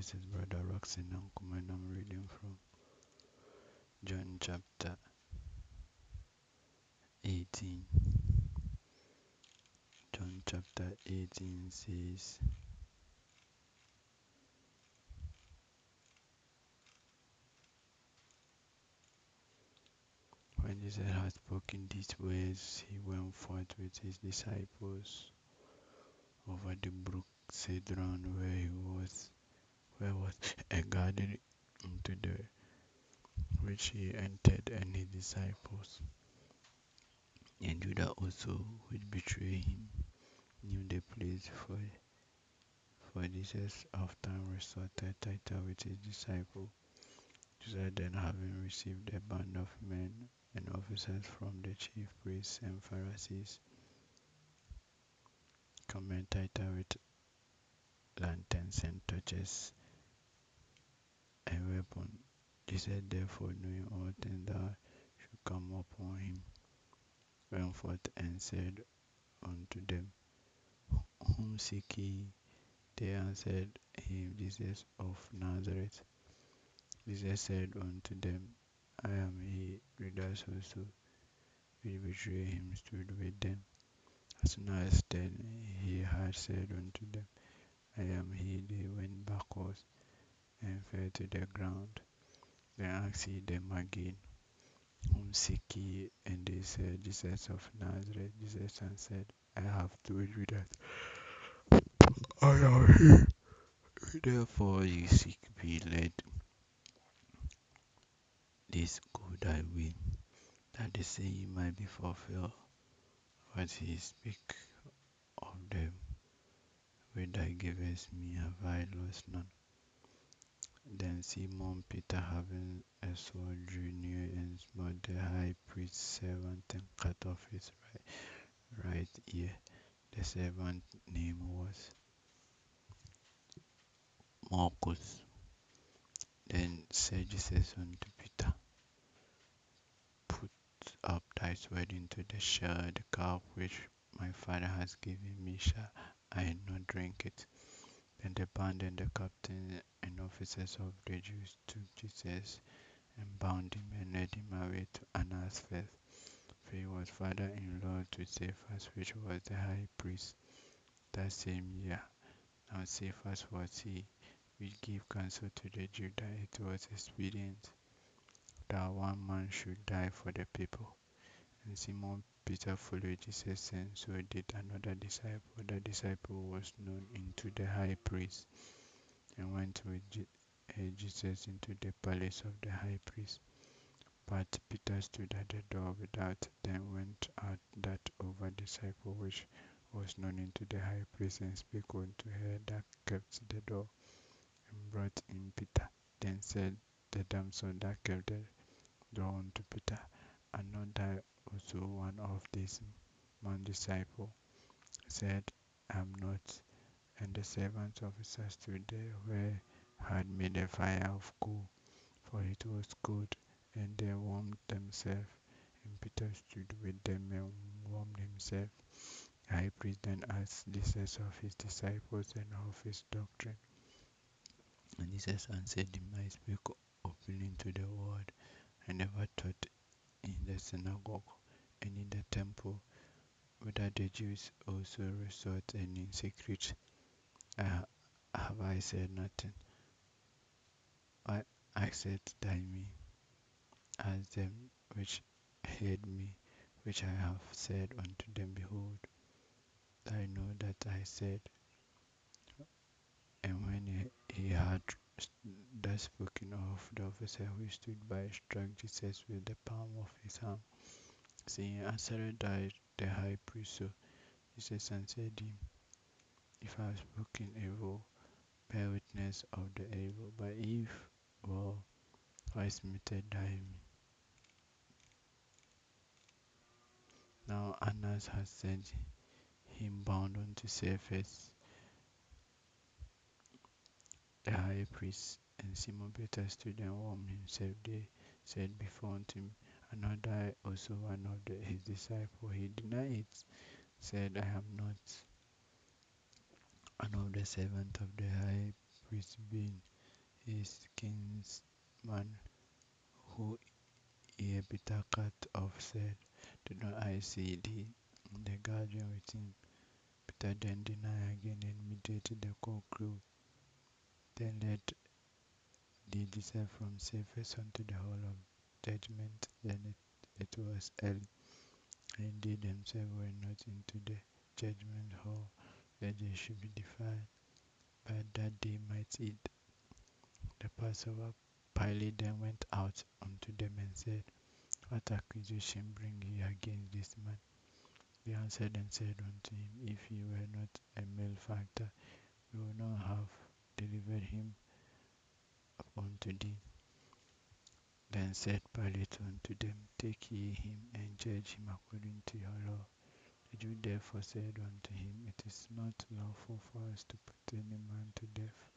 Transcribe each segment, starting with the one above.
This is Brother Rockson Ankomah, and I'm reading from John chapter 18. John chapter 18 says, when Jesus had spoken these words, he went forth with his disciples over the brook Cedron, where was a garden into the which he entered, and his disciples. And Judah also, which betrayed him, knew the place, for Jesus often resorted thither with his disciples. Jesus then, having received a band of men and officers from the chief priests and Pharisees, came thither with lanterns and torches and weapons. Jesus therefore, knowing all things that should come upon him, went forth and said unto them, Whom seek ye? They answered him, Jesus of Nazareth. Jesus said unto them, I am he. Judas also, which betrayed him, stood with them. As soon as then he had said unto them, I am he, they went backwards and fell to the ground. Then asked he them again, Whom seek ye? And they said, Jesus of Nazareth. Jesus answered, I have told you that I am he. Therefore ye seek me. Let this go thy way, that the saying might be fulfilled, what he spake of them which thou givest me, have I lost none. Then Simon Peter, having a sword, drew near and smote the high priest's servant and cut off his right ear. The servant's name was Malchus. Then said Jesus unto Peter, Put up thy sword into the sheath. The cup which my Father has given me, shall I not drink it? Then the band and the captain and officers of the Jews took Jesus and bound him and led him away to Annas first, for he was father-in-law to Cephas, which was the high priest that same year. Now Cephas was he which gave counsel to the Jews that it was expedient that one man should die for the people. And Simon Peter followed Jesus, and so did another disciple. The disciple was known unto the high priest, and went with Jesus into the palace of the high priest. But Peter stood at the door without. Then went out that other disciple which was known unto the high priest, and spake unto her that kept the door, and brought in Peter. Then said the damsel that kept the door unto Peter, Art not thou also one of these man's disciples? Said, I am not. And the servant officer stood there, where had made a fire of coal, for it was cold, and they warmed themselves. And Peter stood with them and warmed himself. The high priest then asked Jesus of his disciples and of his doctrine. And Jesus answered him, I speak openly to the world. I never taught in the synagogue and in the temple, whether the Jews also resort, and in secret have I said nothing. I said thy me, as them which heard me, which I have said unto them, Behold, I know that I said. And when he had thus spoken of, the officer who stood by struck Jesus with the palm of his hand, saying, Answered thou the high priest so? Jesus answered him, If I have spoken evil, bear witness of the evil. But if well, why smitest thou me? Now Annas had sent him bound unto Cephas, the high priest. And Simon Peter stood and warmed himself. They said before unto him, Art not thou also one of his disciples? He denied it, said, I am not. And of the servant of the high priest being his kinsman, who a bitter cut off, said, "Do not I see thee in the garden with him?" Peter then denied again, and immediately the cock crew. Then led the Jesus from Cephas unto the hall of judgment. Then it was early, and they themselves were not into the judgment hall, that they should be defiled, but that they might eat the Passover. Pilate then went out unto them and said, "What accusation bring ye against this man?" They answered and said unto him, "If he were not a malefactor, we would not have delivered him up unto thee." Then said Pilate unto them, "Take ye him, and judge him according to your law." The Jews therefore said unto him, "It is not lawful for us to put any man to death,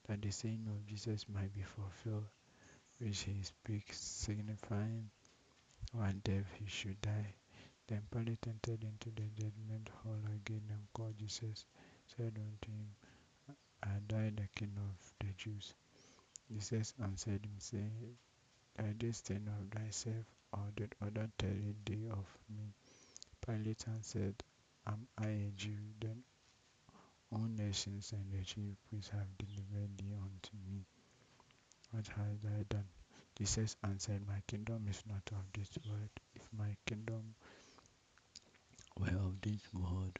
that the saying of Jesus might be fulfilled, which he speaks, signifying what death he should die." Then Pilate entered into the judgment hall again, and called Jesus, said unto him, "Art thou the King of the Jews?" Jesus answered him, saying, "This thing of thyself, or did other tell it thee of me?" Pilate answered, "Am I a Jew? Then all nations and the chief priests have delivered thee unto me. What hast thou done?" Jesus answered, "My kingdom is not of this world. If my kingdom were of this world,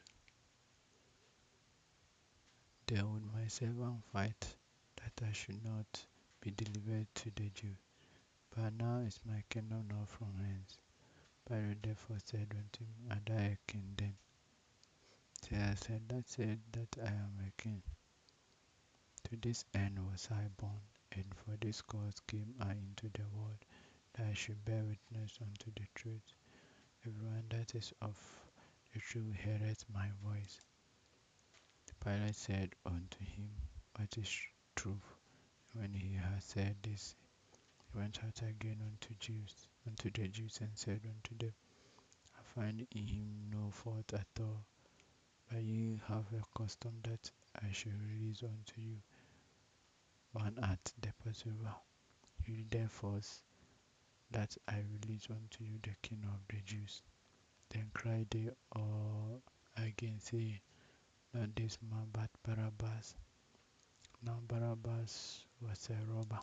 then would my servant fight, that I should not be delivered to the Jews. But now is my kingdom not from hence." Pilate therefore said unto him, "Art thou a king then?" Jesus said, "That said that I am a king. To this end was I born, and for this cause came I into the world, that I should bear witness unto the truth. Everyone that is of the truth heareth my voice." Pilate said unto him, "What is truth?" When he had said this, he went out again unto the Jews, and said unto them, "I find in him no fault at all. But ye have a custom that I should release unto you one at the Passover. You therefore that I release unto you the King of the Jews." Then cried they all again, saying, "Not this man, but Barabbas." Now Barabbas was a robber.